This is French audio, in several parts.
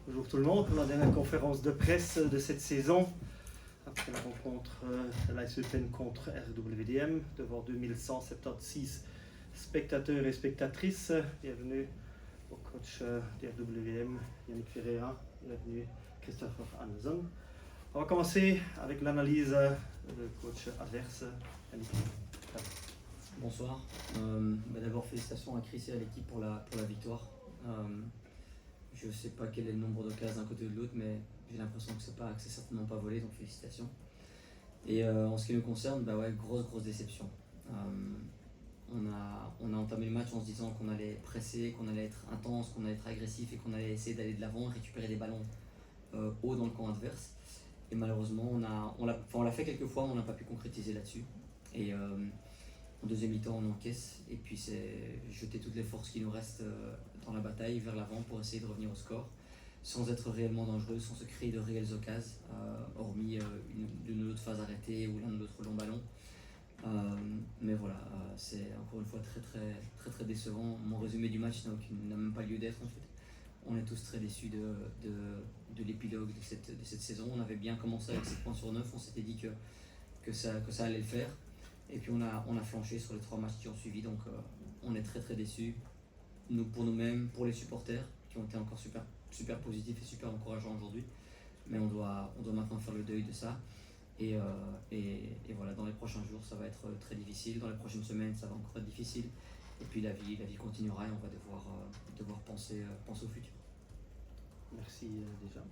Bonjour tout le monde, pour la dernière conférence de presse de cette saison, après la rencontre de l'AS Eupen contre RWDM, devant 2176 spectateurs et spectatrices. Bienvenue au coach d'RWDM, Yannick Ferreira, bienvenue Christopher Anderson. On va commencer avec l'analyse de coach adverse, Yannick. Bonsoir. D'abord félicitations à Chris et à l'équipe pour la victoire. Je ne sais pas quel est le nombre d'occasions d'un côté ou de l'autre, mais j'ai l'impression que c'est certainement pas volé, donc félicitations. Et en ce qui nous concerne, grosse déception. On a entamé le match en se disant qu'on allait presser, qu'on allait être intense, qu'on allait être agressif et qu'on allait essayer d'aller de l'avant, récupérer des ballons haut dans le camp adverse. Et malheureusement, on l'a fait quelques fois, mais on n'a pas pu concrétiser là-dessus. Et en deuxième mi-temps, on encaisse et puis c'est jeter toutes les forces qui nous restent dans la bataille vers l'avant pour essayer de revenir au score sans être réellement dangereux, sans se créer de réelles occasions, hormis une autre phase arrêtée ou l'un ou l'autre long ballon. Mais voilà, c'est encore une fois très décevant. Mon résumé du match n'a même pas lieu d'être en fait. On est tous très déçus de l'épilogue de cette saison. On avait bien commencé avec 7 points sur 9, on s'était dit que ça allait le faire. Et puis on a flanché sur les 3 matchs qui ont suivi, donc on est très déçus. Nous, pour nous-mêmes, pour les supporters, qui ont été encore super positifs et super encourageants aujourd'hui. Mais on doit maintenant faire le deuil de ça. Et voilà, dans les prochains jours, ça va être très difficile. Dans les prochaines semaines, ça va encore être difficile. Et puis la vie continuera et on va devoir penser au futur. Merci déjà.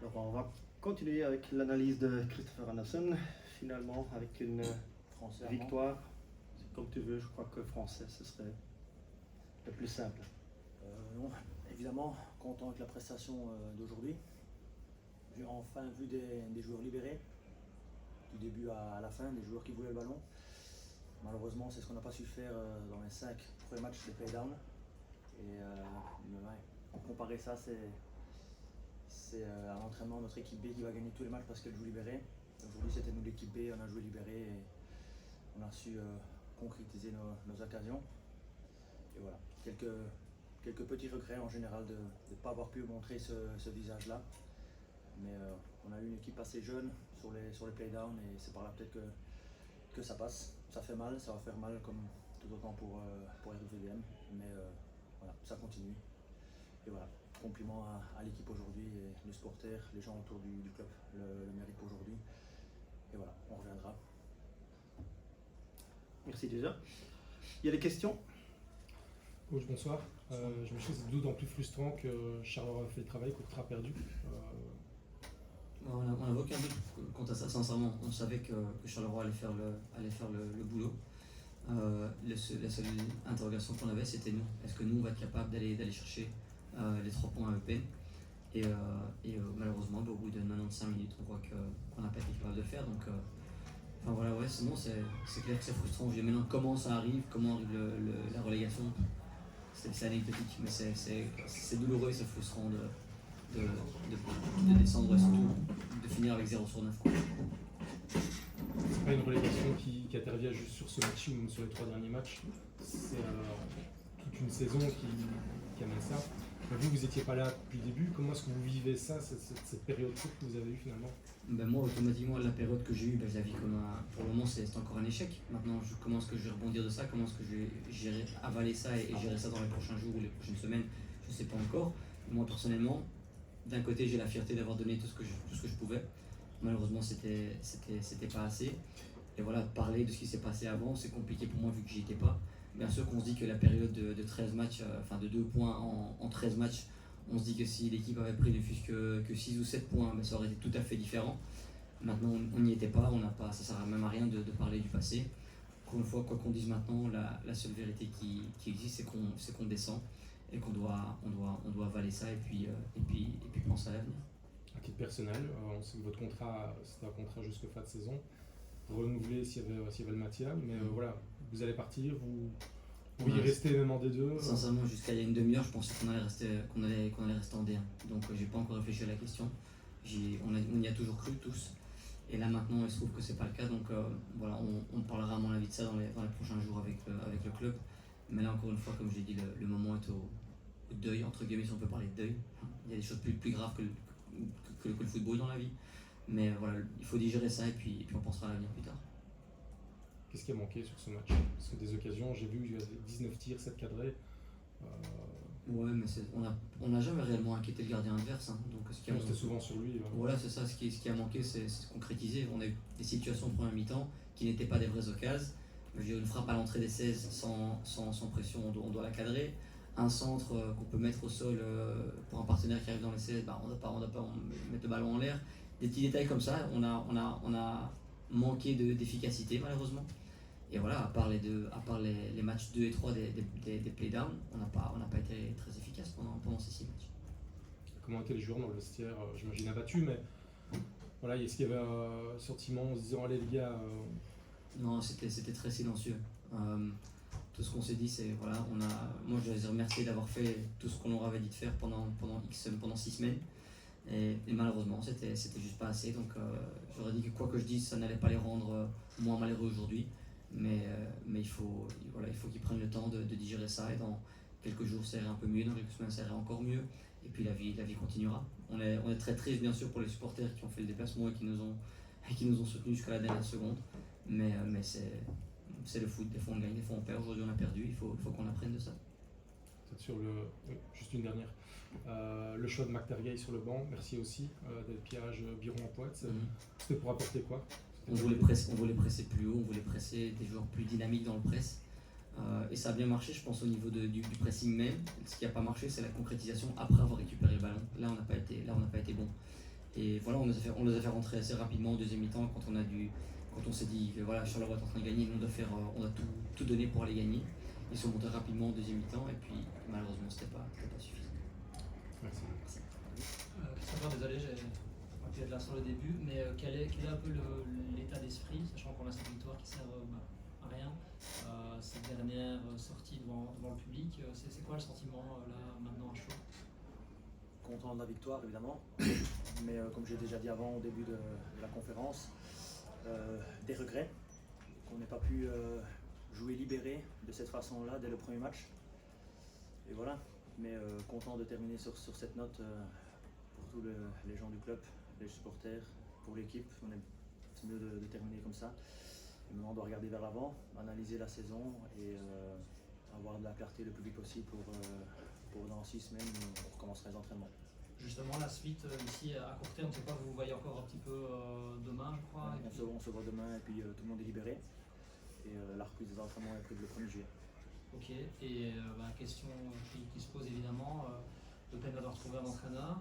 Alors on va continuer avec l'analyse de Christopher Anderson, finalement avec une victoire. Comme tu veux, je crois que français ce serait le plus simple. Non, évidemment, content avec la prestation d'aujourd'hui. J'ai enfin vu des joueurs libérés, du début à la fin, des joueurs qui voulaient le ballon. Malheureusement, c'est ce qu'on n'a pas su faire dans les 5 premiers matchs de play-down. Et comparer ça, c'est à l'entraînement notre équipe B qui va gagner tous les matchs parce qu'elle joue libérée. Aujourd'hui, c'était nous l'équipe B, on a joué libéré et on a su concrétiser nos occasions. Et voilà, quelques petits regrets en général de ne pas avoir pu montrer ce visage-là. Mais on a eu une équipe assez jeune sur les playdowns et c'est par là peut-être que ça passe. Ça fait mal, ça va faire mal comme tout autant pour RWDM. Mais voilà, ça continue. Et voilà, compliment à l'équipe aujourd'hui et les supporters, les gens autour du club le méritent pour aujourd'hui. Et voilà, on reviendra. Merci déjà. Il y a des questions? Coach, bonsoir. Je me suis dit que c'est d'autant plus frustrant que Charleroi a fait le travail, qu'Auxerre a perdu. On n'avait aucun doute quant à ça, sincèrement. On savait que Charleroi allait faire le boulot. La seule interrogation qu'on avait, c'était nous. Est-ce que nous, on va être capable d'aller chercher les 3 points à Eupen? Et malheureusement, au bout de 95 minutes, on voit qu'on n'a pas été capable de le faire. Donc, sinon, c'est clair que c'est frustrant. Je dis maintenant comment ça arrive, comment arrive la relégation. C'est anecdotique, mais c'est douloureux et c'est frustrant de descendre et surtout de finir avec 0 sur 9. C'est pas une relégation qui intervient juste sur ce match ou même sur les 3 derniers matchs. C'est toute une saison qui amène ça. Vous n'étiez pas là depuis le début. Comment est-ce que vous vivez ça, cette période courte que vous avez eue finalement? Moi, automatiquement, la période que j'ai eue, je la vis comme pour le moment, c'est encore un échec. Maintenant, comment est-ce que je vais rebondir de ça? Comment est-ce que je vais gérer, avaler ça et gérer ça dans les prochains jours ou les prochaines semaines? Je ne sais pas encore. Moi, personnellement, d'un côté, j'ai la fierté d'avoir donné tout ce que je pouvais. Malheureusement, c'était pas assez. Et voilà, parler de ce qui s'est passé avant, c'est compliqué pour moi vu que j'y étais pas. Bien sûr qu'on se dit que la période de 13 matchs, de 2 points en 13 matchs, on se dit que si l'équipe avait pris ne fût-ce que 6 ou 7 points, ça aurait été tout à fait différent. Maintenant, on n'y était pas, ça ne sert même à rien de parler du passé. Encore une fois, quoi qu'on dise maintenant, la seule vérité qui existe, c'est qu'on descend et qu'on doit avaler ça et puis penser à l'avenir. À titre personnel, on sait que votre contrat, c'était un contrat jusqu'à fin de saison. Renouveler s'il y avait le matière, mais voilà, vous allez partir, vous y restez même en D2. Sincèrement, jusqu'à il y a une demi-heure, je pensais qu'on allait rester en D1. Donc j'ai pas encore réfléchi à la question. On y a toujours cru tous. Et là maintenant, il se trouve que c'est pas le cas. Donc voilà, on parlera à mon avis de ça dans les prochains jours avec le club. Mais là encore une fois, comme je l'ai dit, le moment est au deuil, entre guillemets, si on peut parler de deuil. il y a des choses plus graves que le football dans la vie. Mais voilà, il faut digérer ça et puis on pensera à l'avenir plus tard. Qu'est-ce qui a manqué sur ce match? Parce que des occasions, j'ai vu qu'il y avait 19 tirs, 7 cadrés. Ouais, mais on n'a jamais réellement inquiété le gardien adverse. Hein. Donc, C'était souvent sur lui. Voilà, c'est ça. Ce qui a manqué, c'est de concrétiser. On a eu des situations en première mi-temps qui n'étaient pas des vraies occasions. Je veux dire, une frappe à l'entrée des 16 sans pression, on doit la cadrer. Un centre qu'on peut mettre au sol pour un partenaire qui arrive dans les 16, on ne doit pas mettre le ballon en l'air. Des petits détails comme ça, on a manqué d'efficacité malheureusement. Et voilà, à part les matchs 2 et 3 des playdowns, on n'a pas été très efficace pendant ces 6 matchs. Comment étaient les joueurs dans le vestiaire? J'imagine abattus, mais voilà, est-ce qu'il y avait un sentiment en se disant allez les gars Non, c'était très silencieux. Tout ce qu'on s'est dit, c'est voilà, moi je les ai remerciés d'avoir fait tout ce qu'on leur avait dit de faire pendant 6 semaines. Et malheureusement, c'était juste pas assez. Donc j'aurais dit que quoi que je dise, ça n'allait pas les rendre moins malheureux aujourd'hui. Mais il faut qu'ils prennent le temps de digérer ça. Et dans quelques jours, ça irait un peu mieux. Dans quelques semaines, ça irait encore mieux. Et puis la vie continuera. On est très triste, bien sûr, pour les supporters qui ont fait le déplacement et qui nous ont soutenus jusqu'à la dernière seconde. Mais c'est le foot. Des fois, on gagne, des fois, on perd. Aujourd'hui, on a perdu. Il faut qu'on apprenne de ça. Peut-être sur juste une dernière. Le choix de McTargay sur le banc, merci aussi. Del Piage, Biron en pointe. C'était pour apporter quoi? On voulait presser plus haut, on voulait presser des joueurs plus dynamiques dans le press. Et ça a bien marché, je pense, au niveau du pressing même. Ce qui n'a pas marché, c'est la concrétisation après avoir récupéré le ballon. Là, on n'a pas été bon. Et voilà, on les a fait rentrer assez rapidement en deuxième mi-temps quand on s'est dit que voilà, Charleroi est en train de gagner, on a tout donné pour aller gagner. Ils sont montés rapidement en deuxième mi-temps et puis malheureusement, c'était pas suffisant. Merci. Christopher, désolé, j'ai été là sur le début, mais quel est un peu l'état d'esprit, sachant qu'on a cette victoire qui sert à rien, cette dernière sortie devant le public, c'est quoi le sentiment là maintenant à chaud? Content de la victoire évidemment, mais comme j'ai déjà dit avant au début de la conférence, des regrets qu'on n'ait pas pu jouer libéré de cette façon-là dès le premier match. Et voilà, mais content de terminer sur cette note pour tous les gens du club, les supporters, pour l'équipe. C'est mieux de terminer comme ça. Et maintenant on doit regarder vers l'avant, analyser la saison et avoir de la clarté le plus vite possible pour dans 6 semaines on recommencerait les entraînements. Justement, la suite ici à court terme, c'est pas vous voyez encore un petit peu demain, je crois. On se voit demain et puis tout le monde est libéré. Et la reprise des entraînements est prévue le 1er juillet. Ok, et question qui se pose évidemment, Le Pen va devoir trouver un entraîneur.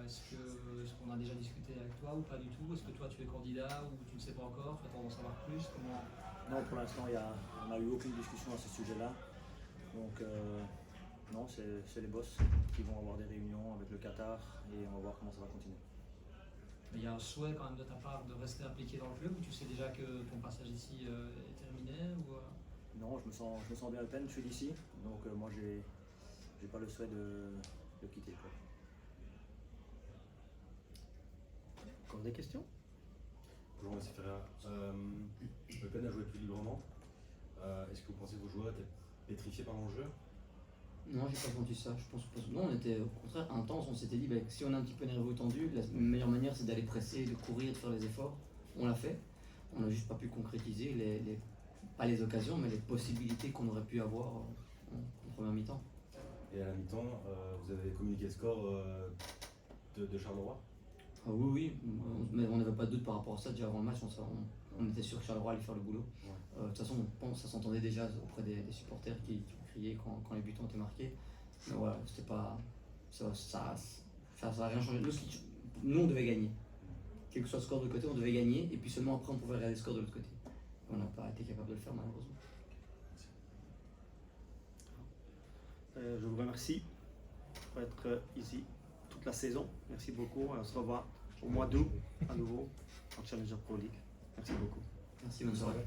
Est-ce qu'on a déjà discuté avec toi ou pas du tout? Est-ce que toi tu es candidat ou tu ne sais pas encore? Tu attends d'en savoir plus? Non, pour l'instant, on n'a eu aucune discussion à ce sujet-là. Donc, non, c'est les boss qui vont avoir des réunions avec le Qatar et on va voir comment ça va continuer. Mais il y a un souhait quand même de ta part de rester impliqué dans le club ou tu sais déjà que ton passage ici est terminé ou Non, je me sens bien à peine, je suis d'ici. Donc, moi, j'ai pas le souhait de quitter le club. Encore des questions? Bonjour, M. Ferreira. Le Pen a joué plus librement. Est-ce que vous pensez que vos joueurs étaient pétrifiés par l'enjeu? Non, j'ai pas senti ça. Je pense que non, on était au contraire intense. On s'était dit que si on est un petit peu nerveux ou tendu, la meilleure manière c'est d'aller presser, de courir, de faire les efforts. On l'a fait. On n'a juste pas pu concrétiser pas les occasions, mais les possibilités qu'on aurait pu avoir en première mi-temps. Et à la mi-temps, vous avez communiqué le score de Charleroi? Ah oui, mais on n'avait pas de doute par rapport à ça. Déjà avant le match, on était sûr que Charleroi allait faire le boulot. Ouais. De toute façon, ça s'entendait déjà auprès des supporters qui criaient quand les buts ont été marqués. Mais voilà, c'était pas. Ça n'a rien changé. Nous, on devait gagner. Quel que soit le score de l'autre côté, on devait gagner. Et puis seulement après, on pouvait regarder le score de l'autre côté. Et on n'a pas été capable de le faire, malheureusement. Je vous remercie pour être ici toute la saison. Merci beaucoup. On se revoit au mois d'août à nouveau en Challenger Pro League. Merci beaucoup. Merci, bonne soirée.